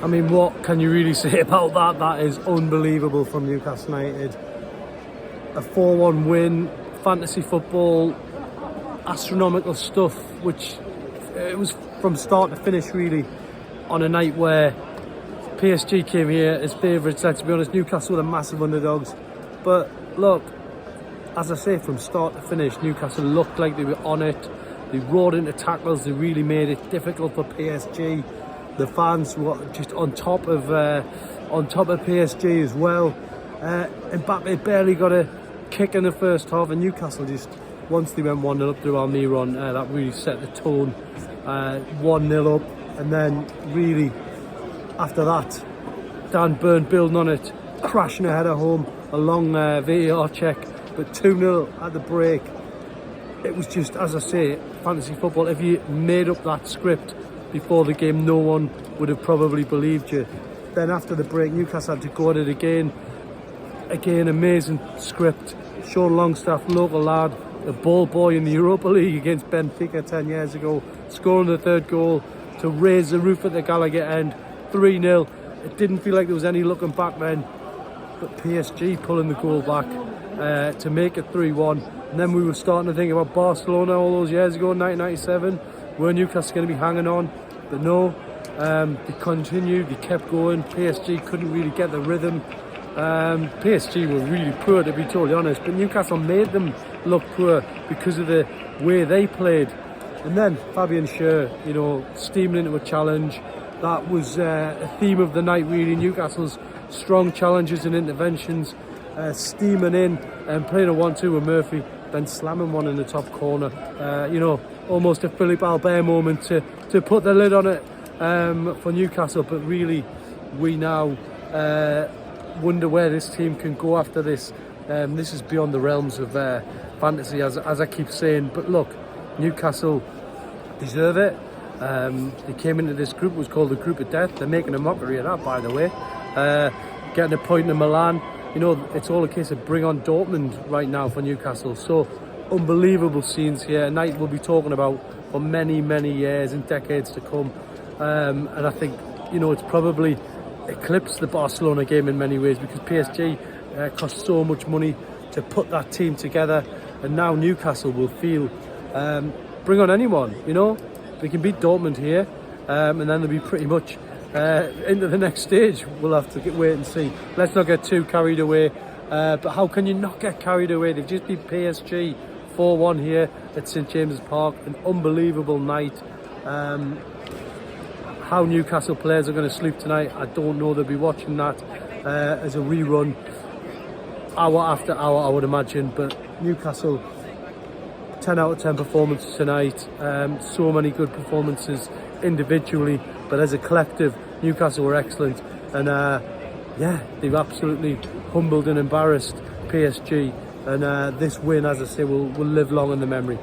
I mean, what can you really say about that? That is unbelievable from Newcastle United. A 4-1 win, fantasy football, astronomical stuff, which it was from start to finish really, on a night where PSG came here as favourites. Let's be honest, Newcastle were the massive underdogs. But look, as I say, from start to finish, Newcastle looked like they were on it. They roared into tackles. They really made it difficult for PSG. The fans were just on top of PSG as well. Mbappe barely got a kick in the first half, and Newcastle just, once they went 1-0 up through Almiron, that really set the tone. 1-0 up, and then really after that, Dan Burn building on it, crashing ahead at home, a long VAR check, but 2-0 at the break. It was just, as I say, fantasy football. If you made up that script before the game, no one would have probably believed you. Then after the break, Newcastle had to go at it again. Again, amazing script. Sean Longstaff, local lad, a ball boy in the Europa League against Benfica 10 years ago, scoring the third goal to raise the roof at the Gallagher end. 3-0. It didn't feel like there was any looking back then, but PSG pulling the goal back to make it 3-1. And then we were starting to think about Barcelona all those years ago, 1997. Were Newcastle going to be hanging on? But no, they continued, they kept going. PSG couldn't really get the rhythm. PSG were really poor, to be totally honest, but Newcastle made them look poor because of the way they played. And then Fabian Schär, you know, steaming into a challenge. That was a theme of the night really. Newcastle's strong challenges and interventions, steaming in and playing a 1-2 with Murphy, then slamming one in the top corner. You know, almost a Philippe Albert moment to put the lid on it for Newcastle. But really, we now wonder where this team can go after this. This is beyond the realms of fantasy, as I keep saying. But look, Newcastle deserve it. They came into this group, it was called the Group of Death. They're making a mockery of that, by the way. Getting a point in Milan. You know, it's all a case of bring on Dortmund right now for Newcastle. So, unbelievable scenes here. A night we'll be talking about for many, many years and decades to come. And I think, you know, it's probably eclipsed the Barcelona game in many ways, because PSG cost so much money to put that team together. And now Newcastle will feel, bring on anyone, you know. They can beat Dortmund here, and then they'll be pretty much into the next stage. We'll have to wait and see. Let's not get too carried away. But how can you not get carried away? They've just beat PSG 4-1 here at St James's Park. An unbelievable night. How Newcastle players are going to sleep tonight, I don't know. They'll be watching that as a rerun, hour after hour, I would imagine. But Newcastle, 10 out of 10 performance tonight. So many good performances individually, but as a collective, Newcastle were excellent. And yeah, they've absolutely humbled and embarrassed PSG. And this win, as I say, will live long in the memory.